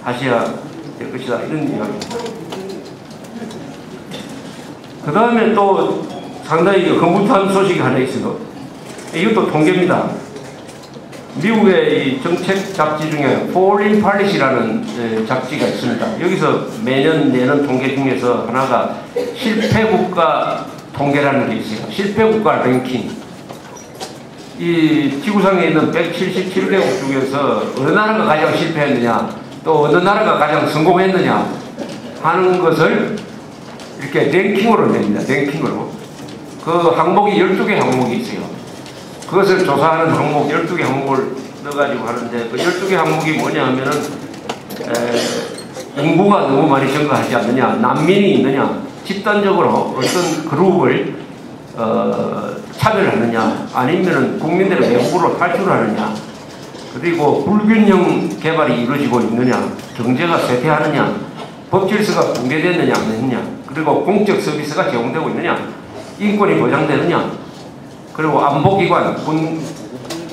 하셔야 될 것이다. 이런 이야기입니다. 그 다음에 또 상당히 흥분한 소식이 하나 있어요. 이것도 통계입니다. 미국의 이 정책 잡지 중에 Foreign Policy라는 잡지가 있습니다. 여기서 매년 내는 통계 중에서 하나가 실패국가 통계라는 게 있어요. 실패국가 랭킹. 이 지구상에 있는 177개국 중에서 어느 나라가 가장 실패했느냐, 또 어느 나라가 가장 성공했느냐 하는 것을 이렇게 랭킹으로 냅니다. 랭킹으로. 그 항목이 12개 항목이 있어요. 그것을 조사하는 항목 12개 항목을 넣어가지고 하는데, 그 12개 항목이 뭐냐 하면은 인구가 너무 많이 증가하지 않느냐, 난민이 있느냐, 집단적으로 어떤 그룹을 차별하느냐, 아니면은 국민들을 외국으로 탈출하느냐, 그리고 불균형 개발이 이루어지고 있느냐, 경제가 쇠퇴하느냐, 법 질서가 붕괴됐느냐 안 했느냐, 그리고 공적 서비스가 제공되고 있느냐, 인권이 보장되느냐, 그리고 안보기관,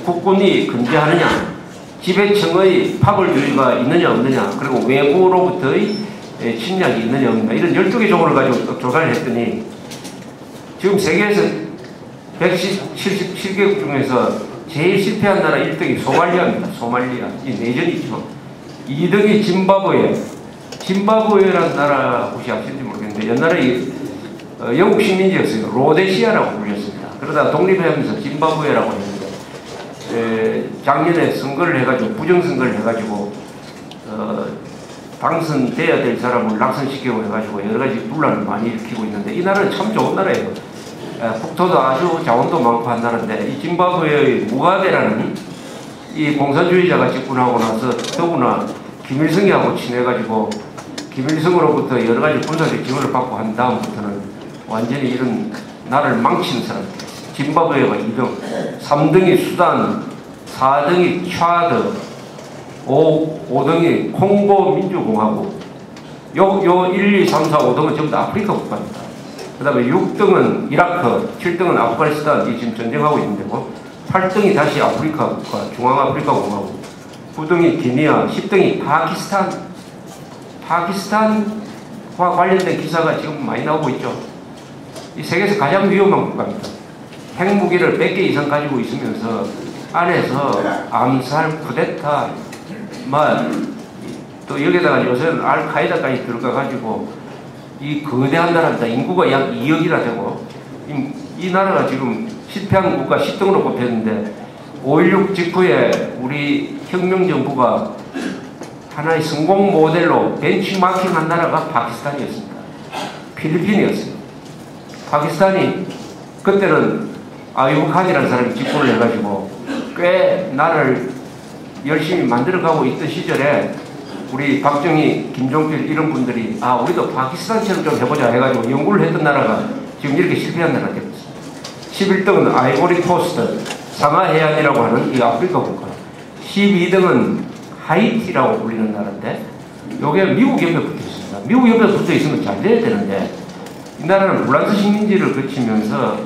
국군이 근제하느냐, 지배층의 파벌주의가 있느냐 없느냐, 그리고 외부로부터의 침략이 있느냐 없느냐, 이런 12개 조건을 가지고 조사를 했더니 지금 세계에서 177개국 중에서 제일 실패한 나라 1등이 소말리아입니다. 소말리아. 이 내전이 있죠. 2등이 짐바브웨라는 나라 혹시 아실지 모르겠는데, 옛날에 영국 식민지였어요. 로데시아라고 불렸습니다. 그러다 독립하면서 짐바브웨라고 했는데, 작년에 선거를 해가지고, 부정선거를 해가지고, 당선돼야 될 사람을 낙선시키고 해가지고 여러가지 분란을 많이 일으키고 있는데, 이 나라는 참 좋은 나라예요. 국토도 아주 자원도 많고 한 나라인데, 이 짐바브웨의 무가베라는 이 공산주의자가 집권하고 나서 더구나 김일성이하고 친해가지고 김일성으로부터 여러가지 군사적 지원을 받고 한 다음부터는 완전히 이런 나라를 망치는 사람들. 짐바브웨가 2등, 3등이 수단, 4등이 차드, 5등이 콩고 민주공화국. 요 1, 2, 3, 4, 5등은 전부 다 아프리카 국가입니다. 그 다음에 6등은 이라크, 7등은 아프가니스탄이 지금 전쟁하고 있는 데고, 8등이 다시 아프리카 국가, 중앙아프리카 공화국, 9등이 기니아, 10등이 파키스탄과 관련된 기사가 지금 많이 나오고 있죠. 이 세계에서 가장 위험한 국가입니다. 핵무기를 100개 이상 가지고 있으면서 안에서 암살, 쿠데타, 또 여기다가 요새는 알카이다까지 들어가가지고 이 거대한 나라입니다. 인구가 약 2억이나 되고, 이 나라가 지금 실패한 국가 10등으로 꼽혔는데, 5.16 직후에 우리 혁명정부가 하나의 성공 모델로 벤치마킹한 나라가 파키스탄이었습니다. 필리핀이었어요. 파키스탄이 그때는 아유브 칸이라는 사람이 집권을 해가지고 꽤 나라를 열심히 만들어가고 있던 시절에 우리 박정희, 김종필 이런 분들이 우리도 파키스탄처럼 좀 해보자 해가지고 연구를 했던 나라가 지금 이렇게 실패한 나라가 되고 있습니다. 11등은 아이보리 코스트, 상하해안이라고 하는 이 아프리카 국가. 12등은 하이티라고 불리는 나라인데, 요게 미국 옆에 붙어 있습니다. 미국 옆에 붙어 있으면 잘 돼야 되는데, 이 나라는 불란서 식민지를 거치면서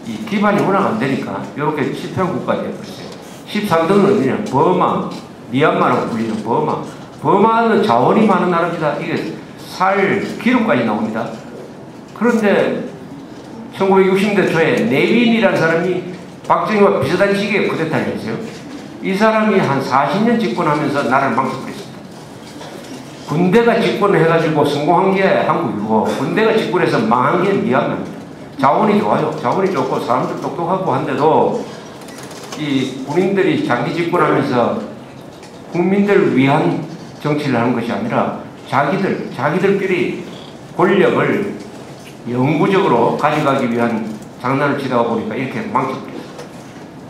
이 기반이 워낙 안 되니까 이렇게 실패한 국가가 되고 있어요. 13등은 어디냐? 버마, 미얀마라고 불리는 버마. 버마는 자원이 많은 나라입니다. 이게 기름까지 나옵니다. 그런데 1960년대 초에 네빈이라는 사람이 박정희와 비슷한 시기에 쿠데타를 했어요. 이 사람이 한 40년 집권하면서 나라를 망쳐버렸습니다. 군대가 집권을 해가지고 성공한 게 한국이고, 군대가 집권해서 망한 게 미얀마입니다. 자원이 좋아요. 자원이 좋고 사람들 똑똑하고 한데도 이 군인들이 장기 집권하면서 국민들을 위한 정치를 하는 것이 아니라 자기들끼리 권력을 영구적으로 가져가기 위한 장난을 치다가 보니까 이렇게 망쳐버렸어요.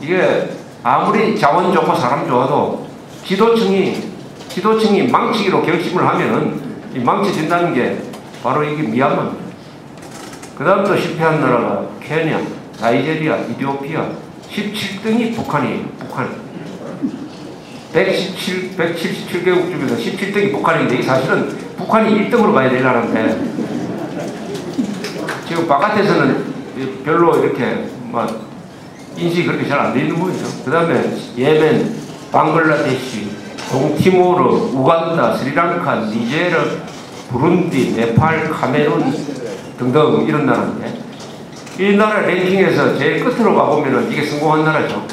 이게 아무리 자원 좋고 사람 좋아도 지도층이 망치기로 결심을 하면은 망쳐진다는 게 바로 이게 미얀마입니다. 그 다음 또 실패한 나라가 케냐, 나이제리아, 이디오피아. 17등이 북한이에요. 북한. 177개국 중에서 17등이 북한인데, 사실은 북한이 1등으로 가야 될 나라인데, 지금 바깥에서는 별로 이렇게 인식이 그렇게 잘 안 돼 있는 거죠. 그 다음에 예멘, 방글라데시, 동티모르, 우간다, 스리랑카, 니제르, 부룬디, 네팔, 카메룬 등등 이런 나라인데, 이 나라 랭킹에서 제일 끝으로 가보면은 이게 성공한 나라죠.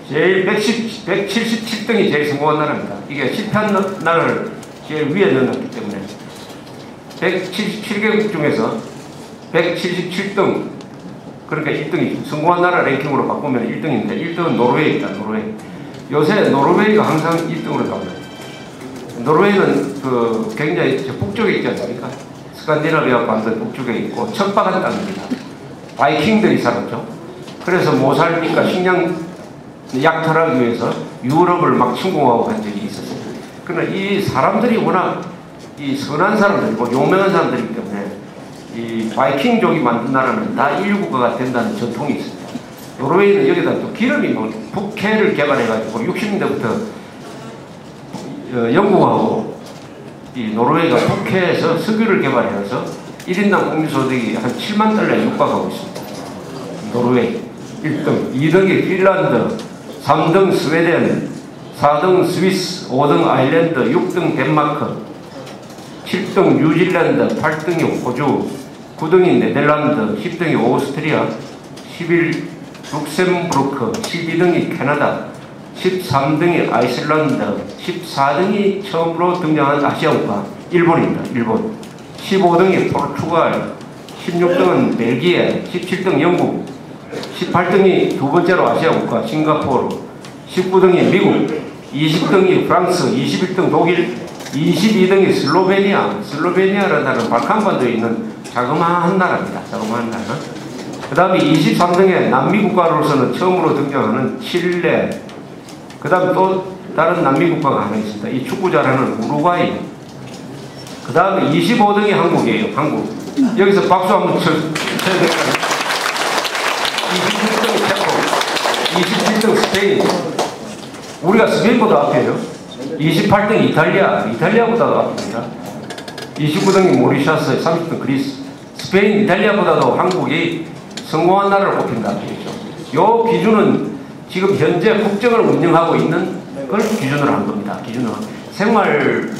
제일 177등이 제일 성공한 나라입니다. 이게 실패한 나라를 제일 위에 넣어놨기 때문에 177개국 중에서 177등, 그러니까 1등이 성공한 나라 랭킹으로 바꾸면 1등인데 1등은 노르웨이입니다. 노르웨이. 요새 노르웨이가 항상 1등으로 나옵니다. 노르웨이는 그 굉장히 북쪽에 있지 않습니까? 스칸디나비아 반도 북쪽에 있고 척박한 땅입니다. 바이킹들이 살았죠. 그래서 모살니까 식량 약탈하기 위해서 유럽을 막 침공하고 한 적이 있었어요. 그러나 이 사람들이 워낙 이 선한 사람들이고 유명한 사람들이기 때문에 이 바이킹족이 만든 나라는 다 인류국가가 된다는 전통이 있습니다. 노르웨이는 여기다 또 기름이 뭐 북해를 개발해가지고 60년대부터 영국하고 이 노르웨이가 북해에서 석유를 개발해서 1인당 국민소득이 한 7만 달러에 육박하고 있습니다. 노르웨이 1등, 2등이 핀란드, 3등 스웨덴, 4등 스위스, 5등 아일랜드, 6등 덴마크, 7등 뉴질랜드, 8등이 호주, 9등이 네덜란드, 10등이 오스트리아, 11 룩셈부르크, 12등이 캐나다, 13등이 아이슬란드, 14등이 처음으로 등장한 아시아국가 일본입니다. 일본. 15등이 포르투갈, 16등은 벨기에, 17등 영국, 18등이 두 번째로 아시아국가 싱가포르, 19등이 미국, 20등이 프랑스, 21등 독일, 22등이 슬로베니아. 슬로베니아라는 나라는 발칸반도에 있는 자그마한 나라입니다. 자그마한 나라. 그 다음에 23등에 남미 국가로서는 처음으로 등장하는 칠레. 그 다음에 또 다른 남미 국가가 하나 있습니다. 이 축구 잘하는 우루과이. 그 다음에 25등이 한국이에요. 한국. 여기서 박수 한번 쳐야 될까요? 26등이 체코, 27등 스페인. 우리가 스페인보다 앞이에요. 28등 이탈리아, 이탈리아보다도 앞입니다. 29등이 모리셔스, 30등 그리스. 스페인, 이탈리아보다도 한국이 성공한 나라를 꼽힌다. 이 기준은 지금 현재 국정을 운영하고 있는 걸 기준으로 한 겁니다. 기준으로. 생활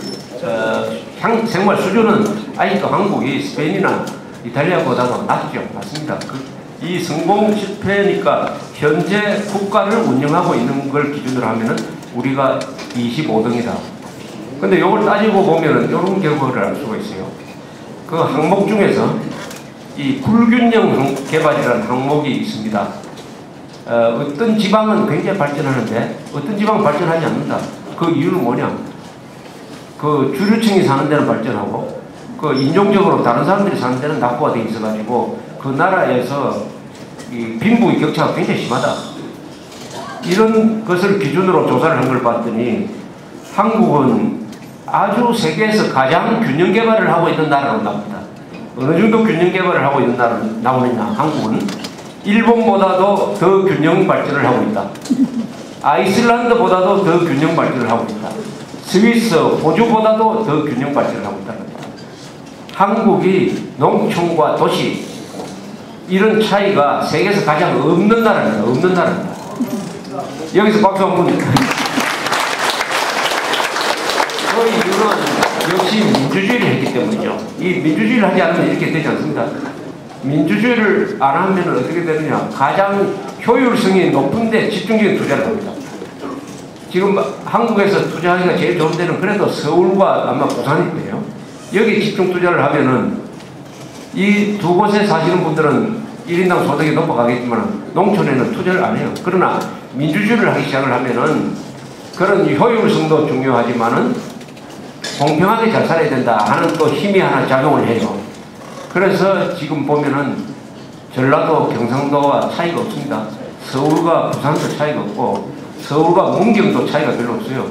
수준은 아직도 한국이 스페인이나 이탈리아보다도 낮죠. 맞습니다. 이 성공 실패니까 현재 국가를 운영하고 있는 걸 기준으로 하면은 우리가 25등이다. 근데 이걸 따지고 보면은 이런 결과를 알 수가 있어요. 그 항목 중에서 이 불균형 개발이라는 항목이 있습니다. 어떤 지방은 굉장히 발전하는데 어떤 지방은 발전하지 않는다. 그 이유는 뭐냐? 그 주류층이 사는 데는 발전하고 그 인종적으로 다른 사람들이 사는 데는 낙후가 돼 있어가지고 그 나라에서 이 빈부의 격차가 굉장히 심하다. 이런 것을 기준으로 조사를 한 걸 봤더니 한국은 아주 세계에서 가장 균형 개발을 하고 있는 나라로 나옵니다. 어느 정도 균형 개발을 하고 있는 나라로 나오느냐? 한국은 일본보다도 더 균형 발전을 하고 있다. 아이슬란드보다도 더 균형 발전을 하고 있다. 스위스, 호주보다도 더 균형 발전을 하고 있다는 겁니다. 한국이 농촌과 도시 이런 차이가 세계에서 가장 없는 나라입니다. 없는 나라입니다. 여기서 박수 한번. 그 이유는 역시 민주주의를 했기 때문이죠. 이 민주주의를 하지 않으면 이렇게 되지 않습니다. 민주주의를 안 하면 어떻게 되느냐? 가장 효율성이 높은데 집중적인 투자를 합니다. 지금 한국에서 투자하기가 제일 좋은 데는 그래도 서울과 아마 부산일 거예요. 여기 집중 투자를 하면은 이 두 곳에 사시는 분들은 1인당 소득이 높아가겠지만 농촌에는 투자를 안 해요. 그러나 민주주의를 하기 시작을 하면은 그런 효율성도 중요하지만은 공평하게 잘 살아야 된다 하는 또 힘이 하나 작용을 해요. 그래서 지금 보면은 전라도, 경상도와 차이가 없습니다. 서울과 부산도 차이가 없고 서울과 문경도 차이가 별로 없어요.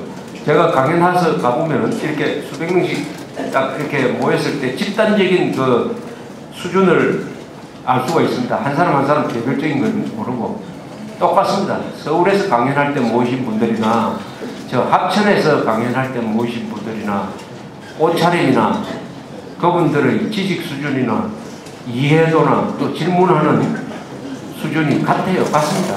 제가 강연 와서 가보면은 이렇게 수백 명씩 딱 이렇게 모였을 때 집단적인 그 수준을 알 수가 있습니다. 한 사람 한 사람 개별적인 건 모르고 똑같습니다. 서울에서 강연할 때 모이신 분들이나 저 합천에서 강연할 때 모이신 분들이나 옷차림이나 그분들의 지식 수준이나 이해도나 또 질문하는 수준이 같아요. 같습니다.